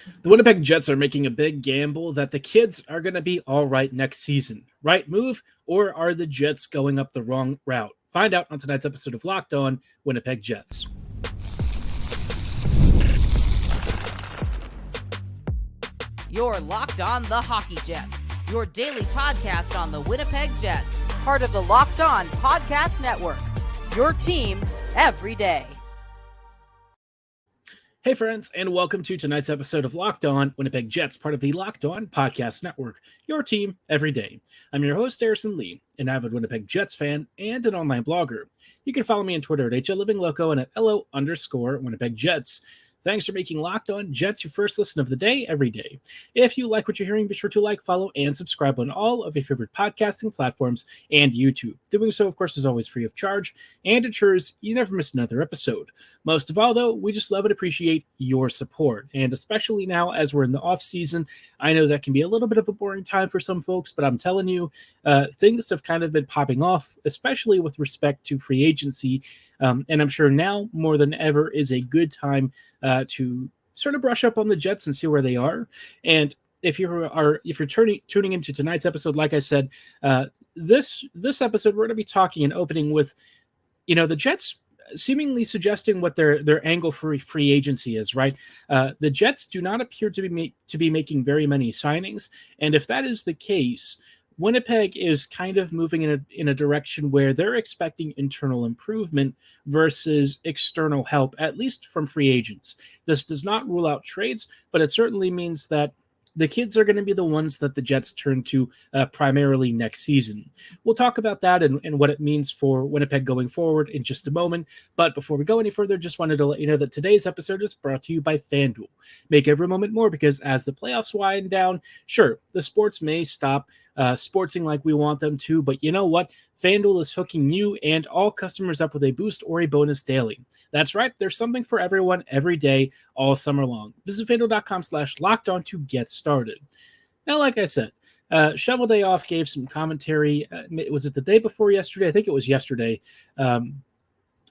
The Winnipeg Jets are making a big gamble that the kids are going to be all right next season. Right move, or are the Jets going up the wrong route? Find out on tonight's episode of Locked On Winnipeg Jets. You're Locked On the Hockey Jets, your daily podcast on the Winnipeg Jets, part of the Locked On Podcast Network, your team every day. Hey friends, and welcome to tonight's episode of Locked On Winnipeg Jets, part of the Locked On Podcast Network, your team every day. I'm your host, Harrison Lee, an avid Winnipeg Jets fan and an online blogger. You can follow me on Twitter at HLLivingLoco and at LO_Winnipeg Jets. Thanks for making Locked On Jets your first listen of the day every day. If you like what you're hearing, be sure to like, follow, and subscribe on all of your favorite podcasting platforms and YouTube. Doing so, of course, is always free of charge and ensures you never miss another episode. Most of all, though, we just love and appreciate your support. And especially now as we're in the off season, I know that can be a little bit of a boring time for some folks, but I'm telling you, things have kind of been popping off, especially with respect to free agency. And I'm sure now more than ever is a good time to sort of brush up on the Jets and see where they are. And if you're tuning into tonight's episode, like I said, this episode we're going to be talking and opening with, the Jets seemingly suggesting what their angle for free agency is. Right, the Jets do not appear to be making very many signings, and if that is the case, Winnipeg is kind of moving in a direction where they're expecting internal improvement versus external help, at least from free agents. This does not rule out trades, but it certainly means that the kids are going to be the ones that the Jets turn to primarily next season. We'll talk about that and what it means for Winnipeg going forward in just a moment. But before we go any further, just wanted to let you know that today's episode is brought to you by FanDuel. Make every moment more, because as the playoffs wind down, sure, the sports may stop sportsing like we want them to, but you know what? FanDuel is hooking you and all customers up with a boost or a bonus daily. That's right, there's something for everyone every day, all summer long. Visit FanDuel.com/lockedon to get started. Now, like I said, Shovel Day Off gave some commentary. Was it the day before yesterday? I think it was yesterday.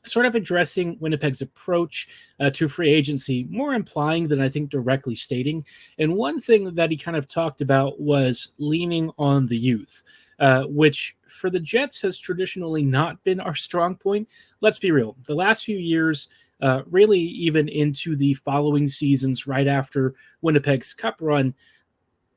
Sort of addressing Winnipeg's approach to free agency, more implying than I think directly stating. And one thing that he kind of talked about was leaning on the youth, which for the Jets has traditionally not been our strong point. Let's be real. The last few years, really even into the following seasons right after Winnipeg's Cup run,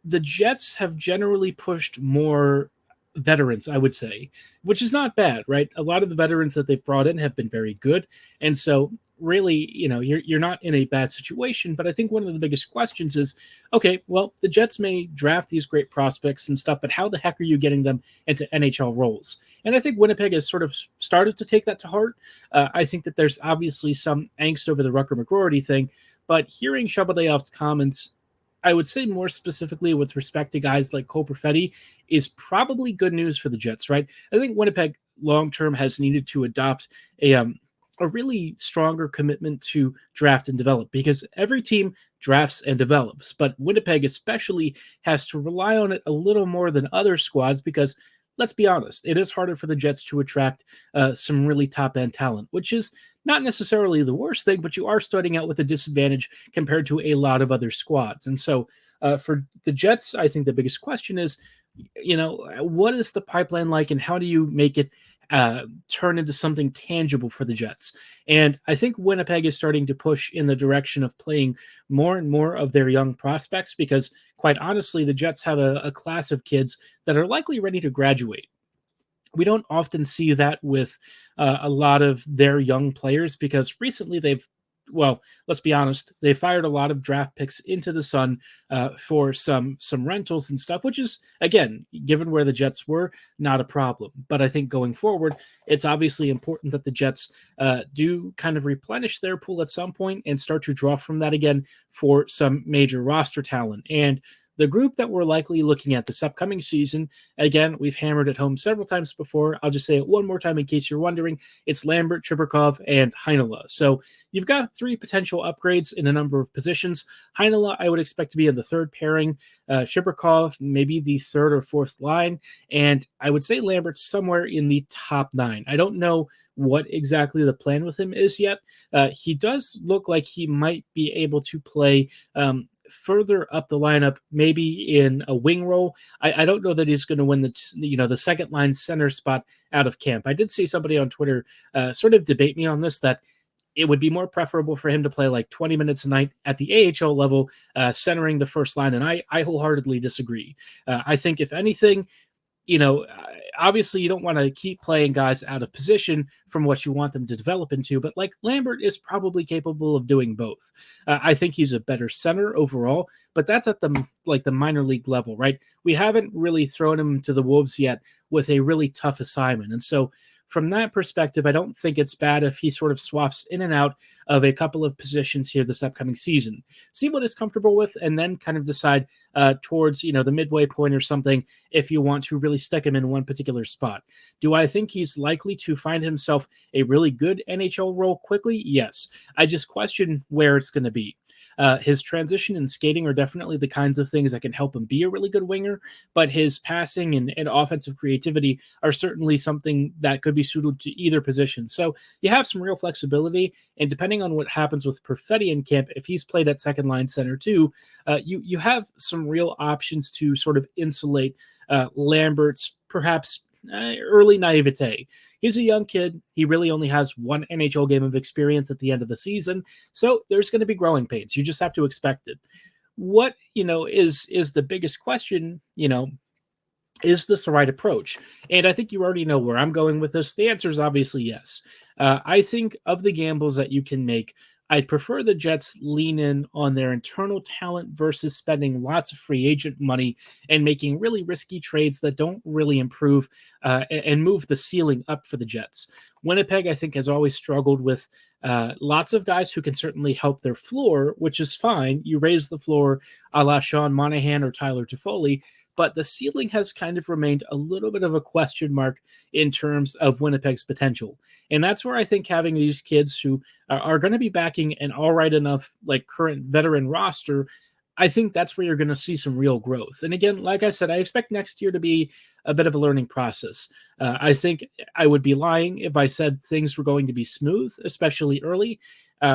the Jets have generally pushed more veterans, I would say, which is not bad, right? A lot of the veterans that they've brought in have been very good. And so really, you're not in a bad situation. But I think one of the biggest questions is, okay, well, the Jets may draft these great prospects and stuff, but how the heck are you getting them into NHL roles? And I think Winnipeg has sort of started to take that to heart. I think that there's obviously some angst over the Rucker McGroarty thing, but hearing Shovel Day Off's comments, I would say more specifically with respect to guys like Cole Perfetti, is probably good news for the Jets, right? I think Winnipeg long-term has needed to adopt a really stronger commitment to draft and develop, because every team drafts and develops, but Winnipeg especially has to rely on it a little more than other squads, because let's be honest, it is harder for the Jets to attract some really top-end talent, which is not necessarily the worst thing, but you are starting out with a disadvantage compared to a lot of other squads. And so for the Jets, I think the biggest question is, what is the pipeline like, and how do you make it turn into something tangible for the Jets? And I think Winnipeg is starting to push in the direction of playing more and more of their young prospects, because quite honestly, the Jets have a class of kids that are likely ready to graduate. We don't often see that with a lot of their young players, because recently let's be honest, they fired a lot of draft picks into the sun for some rentals and stuff, which is, again, given where the Jets were, not a problem. But I think going forward, it's obviously important that the Jets do kind of replenish their pool at some point and start to draw from that again for some major roster talent. And the group that we're likely looking at this upcoming season, again, we've hammered it home several times before. I'll just say it one more time in case you're wondering. It's Lambert, Chibrikov, and Heinola. So you've got three potential upgrades in a number of positions. Heinola, I would expect to be in the third pairing. Chibrikov, maybe the third or fourth line. And I would say Lambert's somewhere in the top 9. I don't know what exactly the plan with him is yet. He does look like he might be able to play further up the lineup, maybe in a wing role. I don't know that he's going to win the second line center spot out of camp. I did see somebody on Twitter sort of debate me on this, that it would be more preferable for him to play like 20 minutes a night at the AHL level, centering the first line. And I wholeheartedly disagree. I think if anything, obviously you don't want to keep playing guys out of position from what you want them to develop into, but like Lambert is probably capable of doing both. I think he's a better center overall, but that's at the minor league level, right? We haven't really thrown him to the wolves yet with a really tough assignment. And so from that perspective, I don't think it's bad if he sort of swaps in and out of a couple of positions here this upcoming season. See what he's comfortable with, and then kind of decide towards the midway point or something if you want to really stick him in one particular spot. Do I think he's likely to find himself a really good NHL role quickly? Yes. I just question where it's going to be. His transition and skating are definitely the kinds of things that can help him be a really good winger, but his passing and offensive creativity are certainly something that could be suited to either position. So you have some real flexibility, and depending on what happens with Perfetti in camp, if he's played at second line center too, you have some real options to sort of insulate Lambert's perhaps early naivete. He's a young kid. He really only has one NHL game of experience at the end of the season, so there's going to be growing pains. You just have to expect it. What is the biggest question? Is this the right approach? And I think you already know where I'm going with this. The answer is obviously yes. I think of the gambles that you can make, I'd prefer the Jets lean in on their internal talent versus spending lots of free agent money and making really risky trades that don't really improve and move the ceiling up for the Jets. Winnipeg, I think, has always struggled with lots of guys who can certainly help their floor, which is fine. You raise the floor a la Sean Monahan or Tyler Toffoli, but the ceiling has kind of remained a little bit of a question mark in terms of Winnipeg's potential. And that's where I think having these kids who are going to be backing an all right enough, current veteran roster, I think that's where you're going to see some real growth. And again, like I said, I expect next year to be a bit of a learning process. I think I would be lying if I said things were going to be smooth, especially early.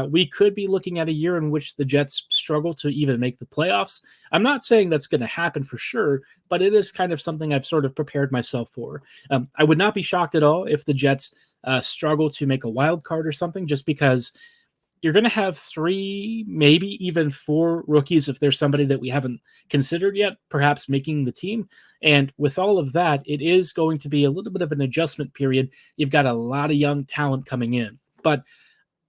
We could be looking at a year in which the Jets struggle to even make the playoffs. I'm not saying that's going to happen for sure, but it is kind of something I've sort of prepared myself for. I would not be shocked at all if the Jets struggle to make a wild card or something, just because you're going to have 3, maybe even 4 rookies if there's somebody that we haven't considered yet, perhaps making the team. And with all of that, it is going to be a little bit of an adjustment period. You've got a lot of young talent coming in. But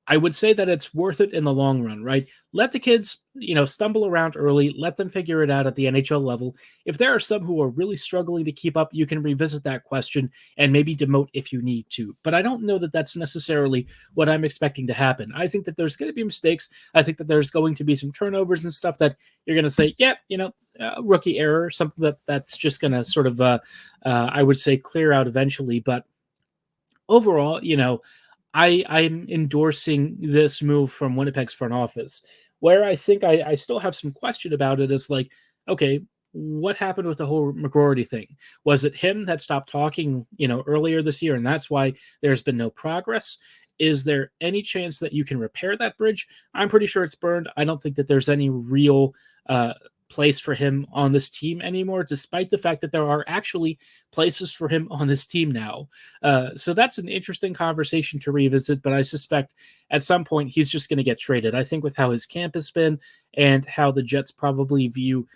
I would say that it's worth it in the long run, right? Let the kids, stumble around early. Let them figure it out at the NHL level. If there are some who are really struggling to keep up, you can revisit that question and maybe demote if you need to. But I don't know that that's necessarily what I'm expecting to happen. I think that there's going to be mistakes. I think that there's going to be some turnovers and stuff that you're going to say, yeah, rookie error, something that's just going to sort of, I would say, clear out eventually. But overall, I'm endorsing this move from Winnipeg's front office. Where I think I still have some question about it is okay, what happened with the whole McGroarty thing? Was it him that stopped talking, earlier this year, and that's why there's been no progress? Is there any chance that you can repair that bridge? I'm pretty sure it's burned. I don't think that there's any real place for him on this team anymore, despite the fact that there are actually places for him on this team now. So that's an interesting conversation to revisit, but I suspect at some point he's just going to get traded. I think with how his camp has been and how the Jets probably view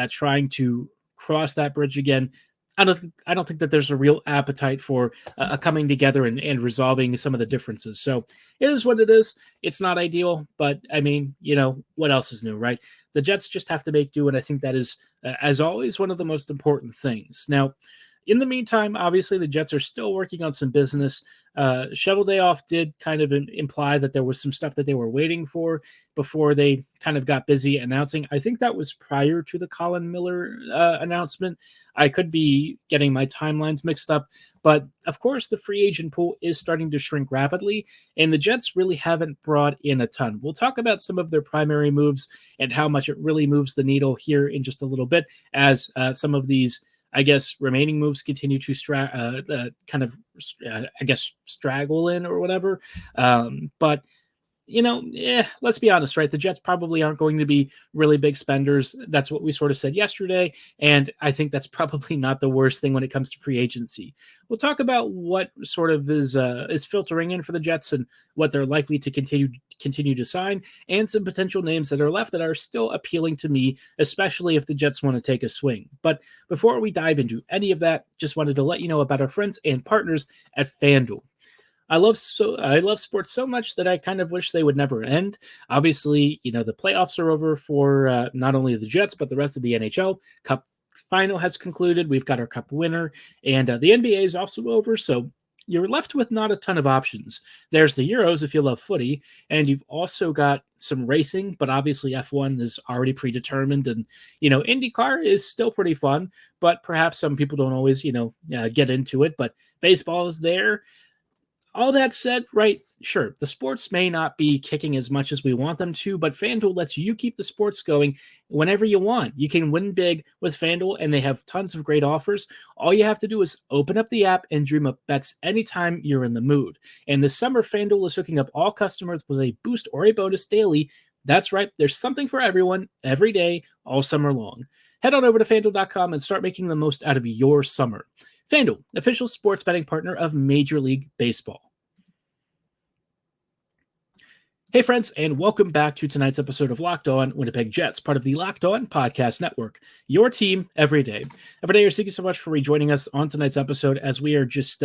trying to cross that bridge again, I don't think that there's a real appetite for coming together and resolving some of the differences. So it is what it is. It's not ideal, but I mean, what else is new, right? The Jets just have to make do, and I think that is, as always, one of the most important things. Now, in the meantime, obviously, the Jets are still working on some business. Cheveldayoff did kind of imply that there was some stuff that they were waiting for before they kind of got busy announcing. I think that was prior to the Colin Miller announcement. I could be getting my timelines mixed up, but of course the free agent pool is starting to shrink rapidly, and the Jets really haven't brought in a ton. We'll talk about some of their primary moves and how much it really moves the needle here in just a little bit as some of these, I guess, remaining moves continue to straggle in or whatever. But let's be honest, right? The Jets probably aren't going to be really big spenders. That's what we sort of said yesterday. And I think that's probably not the worst thing when it comes to free agency. We'll talk about what sort of is filtering in for the Jets and what they're likely to continue to sign, and some potential names that are left that are still appealing to me, especially if the Jets want to take a swing. But before we dive into any of that, just wanted to let you know about our friends and partners at FanDuel. I love sports so much that I kind of wish they would never end. Obviously, the playoffs are over for not only the Jets but the rest of the NHL. Cup final has concluded. We've got our Cup winner, and the NBA is also over. So you're left with not a ton of options. There's the Euros if you love footy, and you've also got some racing, but obviously F1 is already predetermined, and IndyCar is still pretty fun, but perhaps some people don't always get into it. But baseball is there. All that said, right, sure, the sports may not be kicking as much as we want them to, but FanDuel lets you keep the sports going whenever you want. You can win big with FanDuel, and they have tons of great offers. All you have to do is open up the app and dream up bets anytime you're in the mood. And this summer, FanDuel is hooking up all customers with a boost or a bonus daily. That's right, there's something for everyone, every day, all summer long. Head on over to FanDuel.com and start making the most out of your summer. FanDuel, official sports betting partner of Major League Baseball. Hey friends, and welcome back to tonight's episode of Locked On Winnipeg Jets, part of the Locked On Podcast Network, your team every day. Every day, thank you so much for rejoining us on tonight's episode as we are just,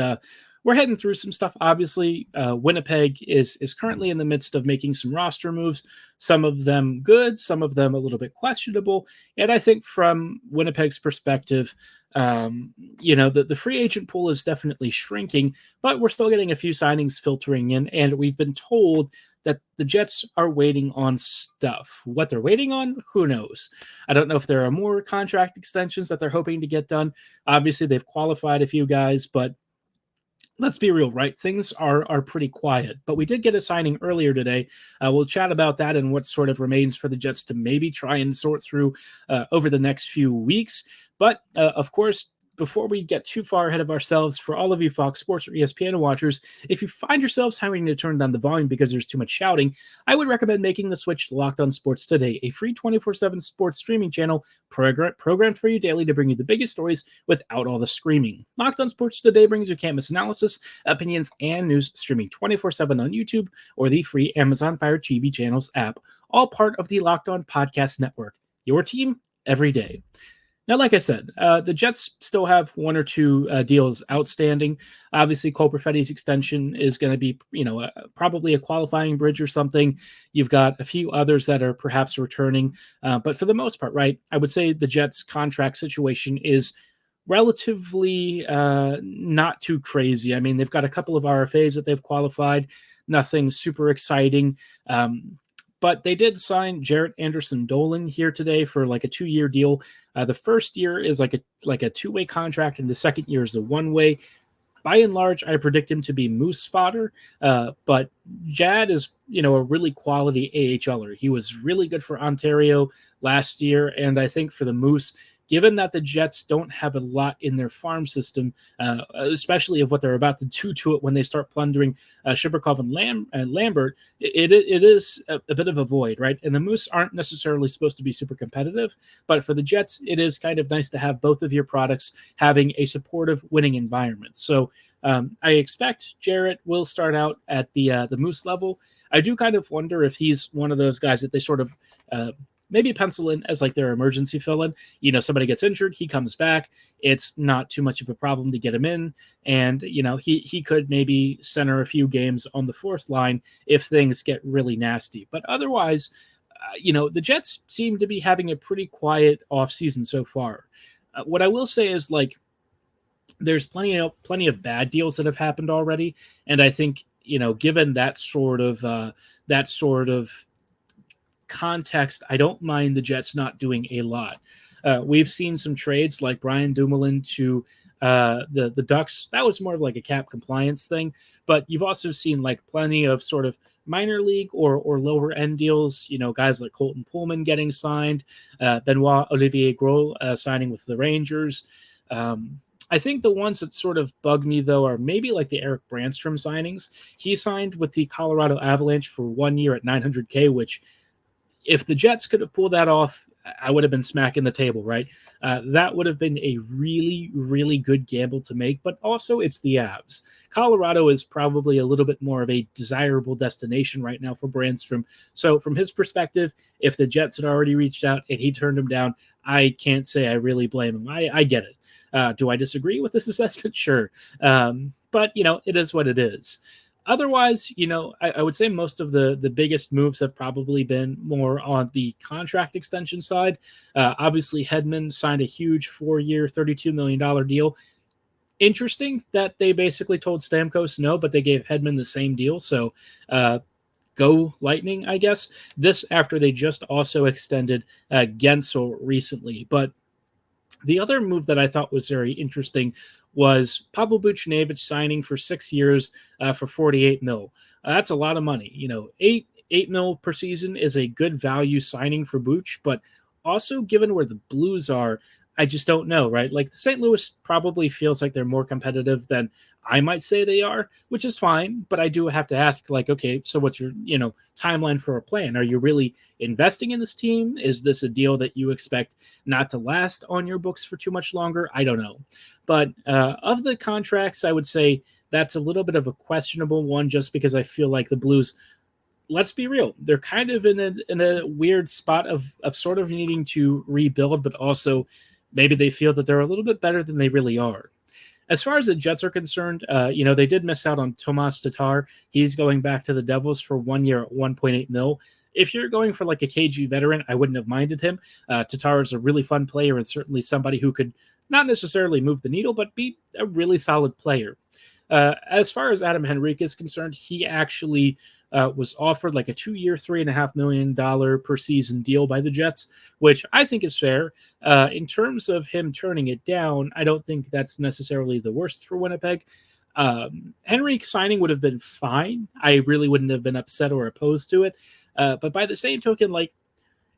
we're heading through some stuff. Obviously, Winnipeg is currently in the midst of making some roster moves, some of them good, some of them a little bit questionable. And I think from Winnipeg's perspective, the free agent pool is definitely shrinking, but we're still getting a few signings filtering in, and we've been told that the Jets are waiting on stuff. What they're waiting on, who knows? I don't know if there are more contract extensions that they're hoping to get done. Obviously, they've qualified a few guys, but let's be real, right? Things are pretty quiet. But we did get a signing earlier today. We'll chat about that and what sort of remains for the Jets to maybe try and sort through over the next few weeks. But, of course, before we get too far ahead of ourselves, for all of you Fox Sports or ESPN watchers, if you find yourselves having to turn down the volume because there's too much shouting, I would recommend making the switch to Locked On Sports Today, a free 24/7 sports streaming channel programmed for you daily to bring you the biggest stories without all the screaming. Locked On Sports Today brings you can't miss analysis, opinions, and news streaming 24/7 on YouTube or the free Amazon Fire TV channels app, all part of the Locked On Podcast Network, your team every day. Now, like I said, the Jets still have one or two deals outstanding. Obviously, Cole Perfetti's extension is going to be, probably a qualifying bridge or something. You've got a few others that are perhaps returning. But for the most part, right, I would say the Jets' contract situation is relatively not too crazy. I mean, they've got a couple of RFAs that they've qualified, nothing super exciting. But they did sign Jarrett Anderson-Dolan here today for like a 2-year deal. The first year is like a 2-way contract, and the second year is a 1-way. By and large, I predict him to be moose fodder. But Jad is, a really quality AHLer. He was really good for Ontario last year, and I think for the Moose, given that the Jets don't have a lot in their farm system, especially of what they're about to do to it when they start plundering Shiberkov and Lambert, it is a bit of a void, right? And the Moose aren't necessarily supposed to be super competitive, but for the Jets, it is kind of nice to have both of your products having a supportive winning environment. So I expect Jarrett will start out at the Moose level. I do kind of wonder if he's one of those guys that they sort of maybe pencil in as like their emergency fill-in. Somebody gets injured, he comes back. It's not too much of a problem to get him in. And, he could maybe center a few games on the fourth line if things get really nasty. But otherwise, the Jets seem to be having a pretty quiet offseason so far. What I will say is, like, there's plenty of bad deals that have happened already. And I think, given that sort of context, I don't mind the Jets not doing a lot. We've seen some trades like Brian Dumoulin to the Ducks. That was more of like a cap compliance thing, but you've also seen like plenty of sort of minor league or lower end deals, guys like Colton Pullman getting signed, Benoit Olivier Gros signing with the Rangers. I think the ones that sort of bug me, though, are maybe like the Eric Brandstrom signings. He signed with the Colorado Avalanche for 1 year at $900K, which if the Jets could have pulled that off, I would have been smacking the table, right? That would have been a really, really good gamble to make, but also it's the Avs. Colorado is probably a little bit more of a desirable destination right now for Brandstrom. So, from his perspective, if the Jets had already reached out and he turned him down, I can't say I really blame him. I get it. Do I disagree with this assessment? Sure. But, it is what it is. Otherwise, I would say most of the biggest moves have probably been more on the contract extension side. Obviously, Hedman signed a huge 4-year, $32 million deal. Interesting that they basically told Stamkos no, but they gave Hedman the same deal. So go Lightning, I guess. This after they just also extended Gensel recently. But the other move that I thought was very interesting was Pavel Buchnevich signing for 6 years for $48 million. That's a lot of money. $8 million per season is a good value signing for Buch, but also given where the Blues are, I just don't know, right? Like the St. Louis probably feels like they're more competitive than I might say they are, which is fine. But I do have to ask, like, okay, so what's your, timeline for a plan? Are you really investing in this team? Is this a deal that you expect not to last on your books for too much longer? I don't know. But of the contracts, I would say that's a little bit of a questionable one, just because I feel like the Blues, let's be real, they're kind of in a weird spot of sort of needing to rebuild, but also maybe they feel that they're a little bit better than they really are. As far as the Jets are concerned, they did miss out on Tomas Tatar. He's going back to the Devils for 1 year at $1.8 million. If you're going for like a KG veteran, I wouldn't have minded him. Tatar is a really fun player and certainly somebody who could not necessarily move the needle, but be a really solid player. As far as Adam Henrique is concerned, he actually was offered like a 2-year, $3.5 million per season deal by the Jets, which I think is fair. In terms of him turning it down, I don't think that's necessarily the worst for Winnipeg. Henrique signing would have been fine. I really wouldn't have been upset or opposed to it. But by the same token,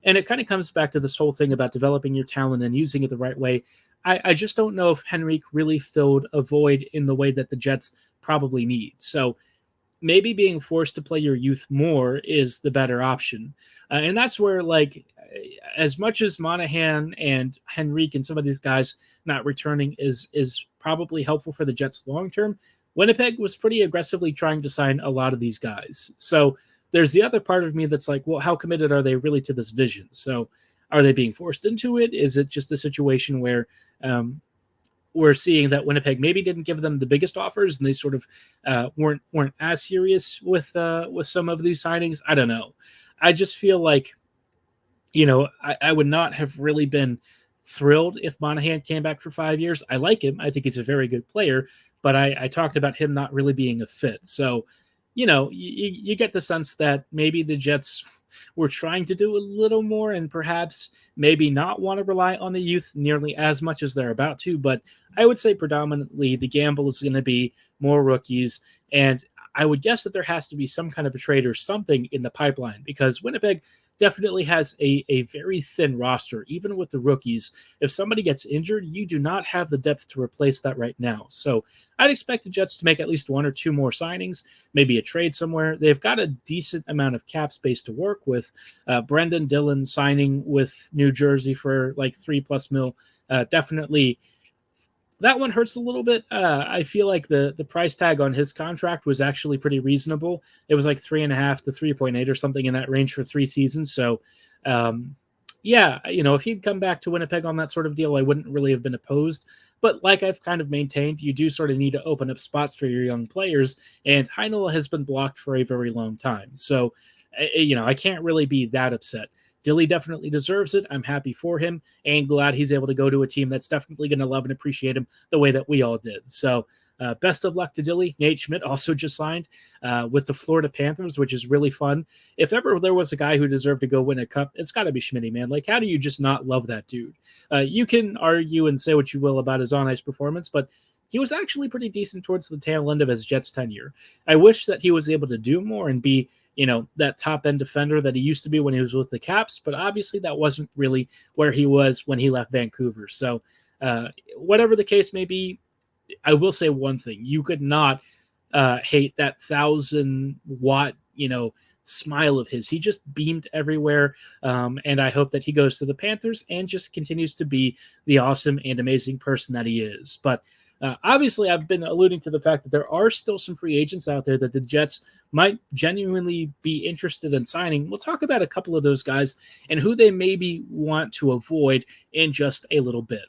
and it kind of comes back to this whole thing about developing your talent and using it the right way. I just don't know if Henrique really filled a void in the way that the Jets probably need. So maybe being forced to play your youth more is the better option. And that's where, as much as Monahan and Henrique and some of these guys not returning is probably helpful for the Jets long term, Winnipeg was pretty aggressively trying to sign a lot of these guys. So there's the other part of me that's like, well, how committed are they really to this vision? So are they being forced into it? Is it just a situation where we're seeing that Winnipeg maybe didn't give them the biggest offers and they sort of weren't as serious with some of these signings? I don't know. I just feel like, I would not have really been thrilled if Monahan came back for 5 years. I like him. I think he's a very good player, but I talked about him not really being a fit. So, you get the sense that maybe the Jets were trying to do a little more and perhaps maybe not want to rely on the youth nearly as much as they're about to. But I would say predominantly the gamble is going to be more rookies. And I would guess that there has to be some kind of a trade or something in the pipeline, because Winnipeg definitely has a very thin roster, even with the rookies. If somebody gets injured, you do not have the depth to replace that right now. So I'd expect the Jets to make at least 1 or 2 more signings, maybe a trade somewhere. They've got a decent amount of cap space to work with. Brendan Dillon signing with New Jersey for like $3+ million. Definitely, that one hurts a little bit. I feel like the price tag on his contract was actually pretty reasonable. It was like 3.5 to 3.8 or something in that range for 3 seasons. So, if he'd come back to Winnipeg on that sort of deal, I wouldn't really have been opposed. But like I've kind of maintained, you do sort of need to open up spots for your young players, and Heinola has been blocked for a very long time. So, I can't really be that upset. Dilly definitely deserves it. I'm happy for him and glad he's able to go to a team that's definitely going to love and appreciate him the way that we all did. So best of luck to Dilly. Nate Schmidt also just signed with the Florida Panthers, which is really fun. If ever there was a guy who deserved to go win a cup, it's got to be Schmitty, man. Like, how do you just not love that dude? You can argue and say what you will about his on-ice performance, but he was actually pretty decent towards the tail end of his Jets tenure. I wish that he was able to do more and be that top-end defender that he used to be when he was with the Caps, but obviously that wasn't really where he was when he left Vancouver. So whatever the case may be, I will say one thing: you could not hate that 1,000-watt, smile of his. He just beamed everywhere, and I hope that he goes to the Panthers and just continues to be the awesome and amazing person that he is. But obviously, I've been alluding to the fact that there are still some free agents out there that the Jets might genuinely be interested in signing. We'll talk about a couple of those guys and who they maybe want to avoid in just a little bit.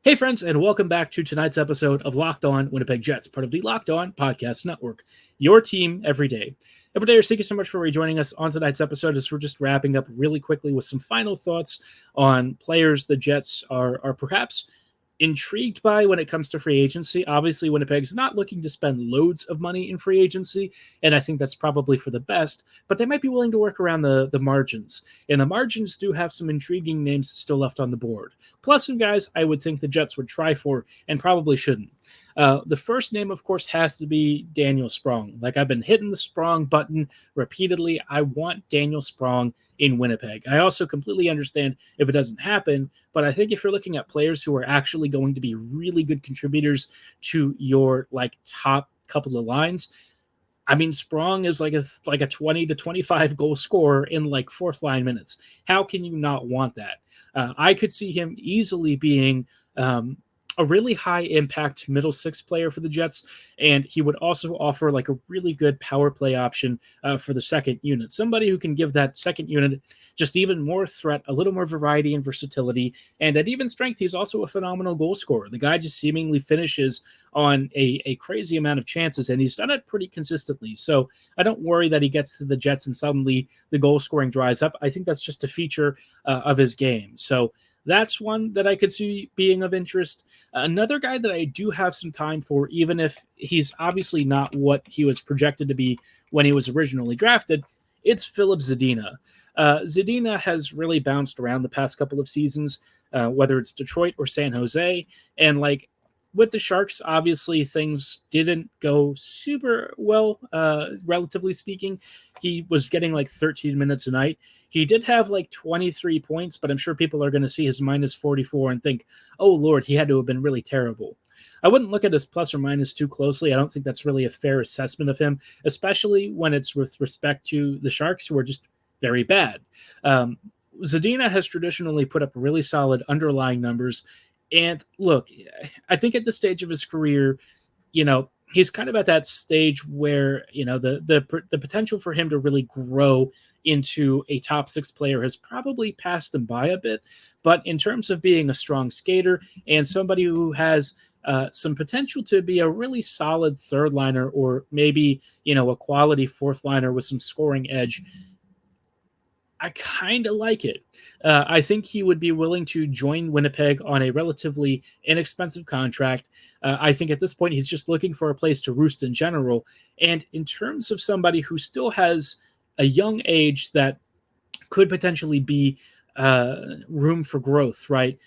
Hey, friends, and welcome back to tonight's episode of Locked On Winnipeg Jets, part of the Locked On Podcast Network, your team every day. Every day, thank you so much for rejoining us on tonight's episode as we're just wrapping up really quickly with some final thoughts on players the Jets are perhaps intrigued by when it comes to free agency. Obviously, Winnipeg's not looking to spend loads of money in free agency, and I think that's probably for the best, but they might be willing to work around the margins. And the margins do have some intriguing names still left on the board. Plus some guys I would think the Jets would try for and probably shouldn't. The first name, of course, has to be Daniel Sprong. Like, I've been hitting the Sprong button repeatedly. I want Daniel Sprong in Winnipeg. I also completely understand if it doesn't happen, but I think if you're looking at players who are actually going to be really good contributors to your top couple of lines, I mean, Sprong is like a 20 to 25 goal scorer in fourth line minutes. How can you not want that? I could see him easily being a really high impact middle six player for the Jets, and he would also offer a really good power play option for the second unit. Somebody who can give that second unit just even more threat, a little more variety and versatility, and at even strength, he's also a phenomenal goal scorer. The guy just seemingly finishes on a crazy amount of chances, and he's done it pretty consistently. So I don't worry that he gets to the Jets and suddenly the goal scoring dries up. I think that's just a feature of his game. So that's one that I could see being of interest. Another guy that I do have some time for, even if he's obviously not what he was projected to be when he was originally drafted, it's Filip Zadina. Zadina has really bounced around the past couple of seasons, whether it's Detroit or San Jose. And with the Sharks, obviously things didn't go super well, relatively speaking. He was getting 13 minutes a night. He did have 23 points, but I'm sure people are going to see his minus 44 and think, oh, Lord, he had to have been really terrible. I wouldn't look at his plus or minus too closely. I don't think that's really a fair assessment of him, especially when it's with respect to the Sharks, who are just very bad. Zadina has traditionally put up really solid underlying numbers. And look, I think at this stage of his career, he's kind of at that stage where, the potential for him to really grow into a top six player has probably passed him by a bit. But in terms of being a strong skater and somebody who has some potential to be a really solid third liner, or maybe, a quality fourth liner with some scoring edge, I kind of like it. I think he would be willing to join Winnipeg on a relatively inexpensive contract. I think at this point, he's just looking for a place to roost in general. And in terms of somebody who still has a young age that could potentially be room for growth, right?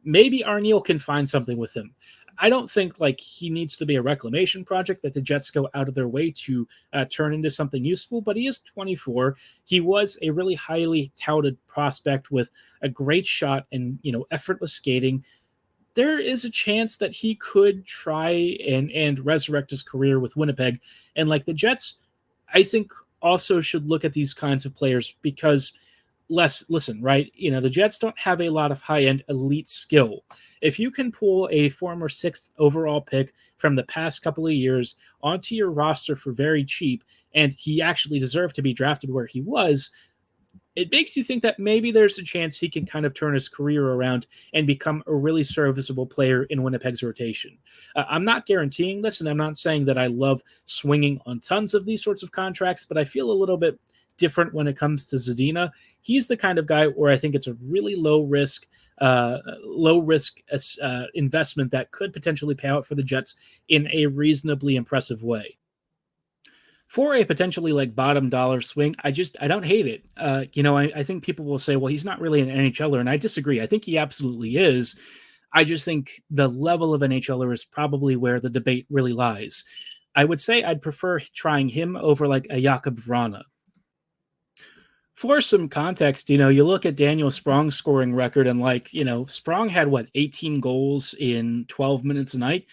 Maybe Arniel can find something with him. I don't think he needs to be a reclamation project that the Jets go out of their way to turn into something useful, but he is 24. He was a really highly touted prospect with a great shot and, effortless skating. There is a chance that he could try and resurrect his career with Winnipeg. And the Jets, I think, also should look at these kinds of players because listen, right? The Jets don't have a lot of high-end elite skill. If you can pull a former 6th overall pick from the past couple of years onto your roster for very cheap, and he actually deserved to be drafted where he was, it makes you think that maybe there's a chance he can kind of turn his career around and become a really serviceable player in Winnipeg's rotation. I'm not guaranteeing this, and I'm not saying that I love swinging on tons of these sorts of contracts, but I feel a little bit different when it comes to Zadina. He's the kind of guy where I think it's a really low risk investment that could potentially pay out for the Jets in a reasonably impressive way. For a potentially bottom dollar swing, I don't hate it. I think people will say, well, he's not really an NHLer, and I disagree. I think he absolutely is. I just think the level of NHLer is probably where the debate really lies. I would say I'd prefer trying him over a Jakub Vrana. For some context, you look at Daniel Sprong's scoring record and Sprong had 18 goals in 12 minutes a night.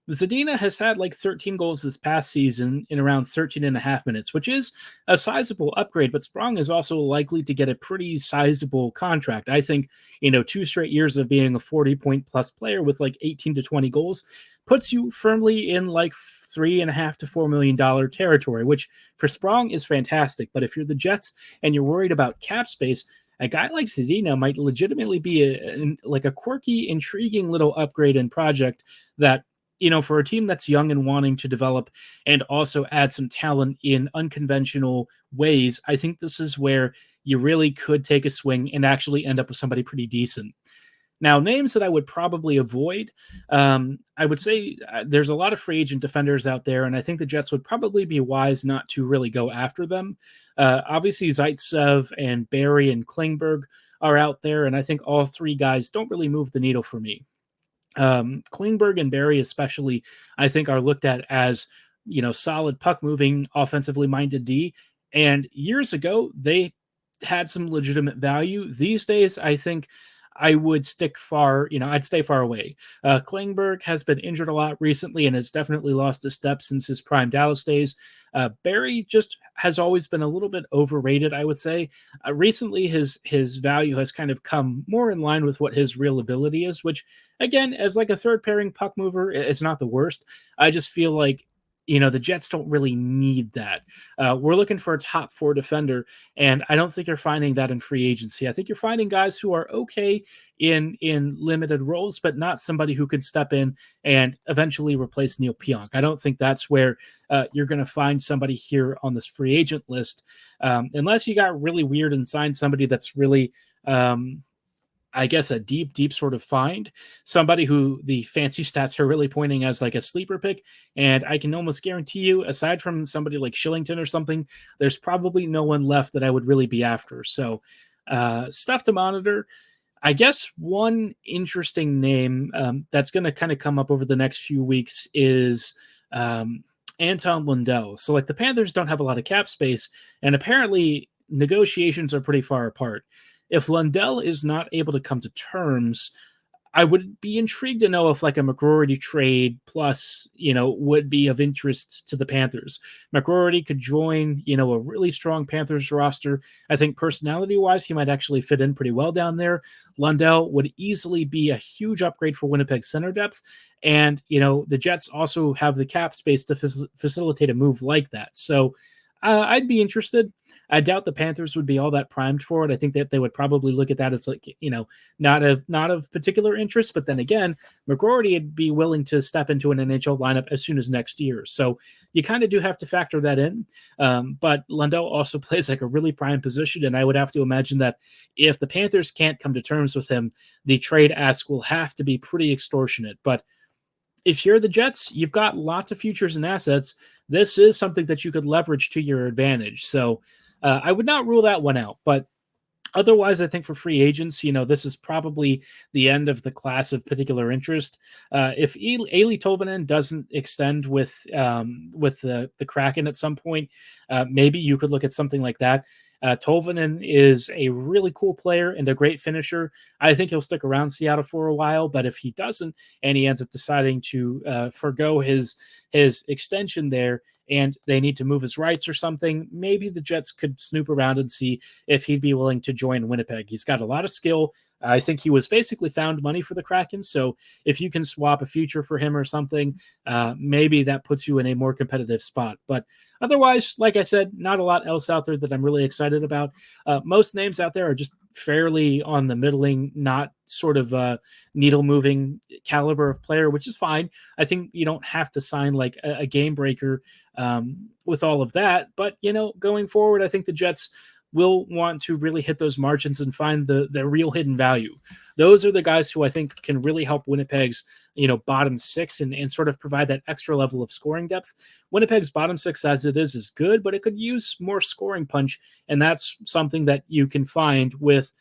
Zadina has had 13 goals this past season in around 13 and a half minutes, which is a sizable upgrade, but Sprong is also likely to get a pretty sizable contract. I think, 2 straight years of being a 40-point plus player with 18 to 20 goals puts you firmly in $3.5 to $4 million territory, which for Sprong is fantastic. But if you're the Jets and you're worried about cap space, a guy like Zadina might legitimately be a quirky, intriguing little upgrade and project that, for a team that's young and wanting to develop and also add some talent in unconventional ways, I think this is where you really could take a swing and actually end up with somebody pretty decent. Now, names that I would probably avoid, I would say there's a lot of free agent defenders out there, and I think the Jets would probably be wise not to really go after them. Obviously, Zaitsev and Barry and Klingberg are out there, and I think all three guys don't really move the needle for me. Klingberg and Barry especially, I think, are looked at as, solid puck-moving, offensively minded D, and years ago, they had some legitimate value. These days, I think I would stick far, I'd stay far away. Klingberg has been injured a lot recently and has definitely lost a step since his prime Dallas days. Barry just has always been a little bit overrated, I would say. Recently, his value has kind of come more in line with what his real ability is, which, again, as a third pairing puck mover, it's not the worst. I just feel like, the Jets don't really need that. We're looking for a top 4 defender, and I don't think you're finding that in free agency. I think you're finding guys who are okay in limited roles, but not somebody who can step in and eventually replace Neil Pionk. I don't think that's where you're going to find somebody here on this free agent list, unless you got really weird and signed somebody that's really I guess a deep sort of find, somebody who the fancy stats are really pointing as a sleeper pick. And I can almost guarantee you, aside from somebody like Shillington or something, there's probably no one left that I would really be after. So stuff to monitor. I guess one interesting name that's going to kind of come up over the next few weeks is Anton Lundell. So the Panthers don't have a lot of cap space, and apparently negotiations are pretty far apart. If Lundell is not able to come to terms, I would be intrigued to know if a McGroarty trade plus, would be of interest to the Panthers. McGroarty could join, a really strong Panthers roster. I think personality-wise, he might actually fit in pretty well down there. Lundell would easily be a huge upgrade for Winnipeg center depth. And, the Jets also have the cap space to facilitate a move like that. So I'd be interested. I doubt the Panthers would be all that primed for it. I think that they would probably look at that as not of particular interest. But then again, McGroarty would be willing to step into an NHL lineup as soon as next year. So you kind of do have to factor that in. But Lundell also plays a really prime position. And I would have to imagine that if the Panthers can't come to terms with him, the trade ask will have to be pretty extortionate. But if you're the Jets, you've got lots of futures and assets. This is something that you could leverage to your advantage. So I would not rule that one out, but otherwise, I think for free agents, this is probably the end of the class of particular interest. If Eeli Tolvanen doesn't extend with the Kraken at some point, maybe you could look at something like that. Tolvanen is a really cool player and a great finisher. I think he'll stick around Seattle for a while, but if he doesn't and he ends up deciding to forgo his extension there, and they need to move his rights or something, maybe the Jets could snoop around and see if he'd be willing to join Winnipeg. He's got a lot of skill. I think he was basically found money for the Kraken. So if you can swap a future for him or something, maybe that puts you in a more competitive spot. But otherwise, like I said, not a lot else out there that I'm really excited about. Most names out there are just fairly on the middling, not sort of needle moving caliber of player, which is fine. I think you don't have to sign a game breaker with all of that. But, going forward, I think the Jets will want to really hit those margins and find the real hidden value. Those are the guys who I think can really help Winnipeg's, bottom 6 and sort of provide that extra level of scoring depth. Winnipeg's bottom 6 as it is good, but it could use more scoring punch. And that's something that you can find with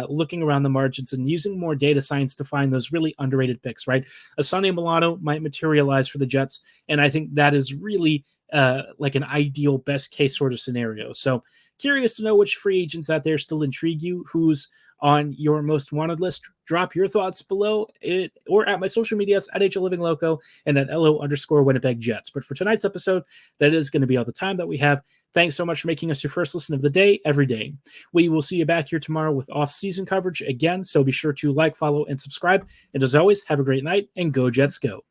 looking around the margins and using more data science to find those really underrated picks, right? A Sonny Milano might materialize for the Jets. And I think that is really an ideal best case sort of scenario. So Curious to know which free agents out there still intrigue you, who's on your most wanted list. Drop your thoughts below it or at my social medias at HLivingLoco and at LO_Winnipeg Jets. But for tonight's episode, that is going to be all the time that we have. Thanks so much for making us your first listen of the day every day. We will see you back here tomorrow with off-season coverage again, so be sure to like, follow, and subscribe. And as always, have a great night, and go Jets go.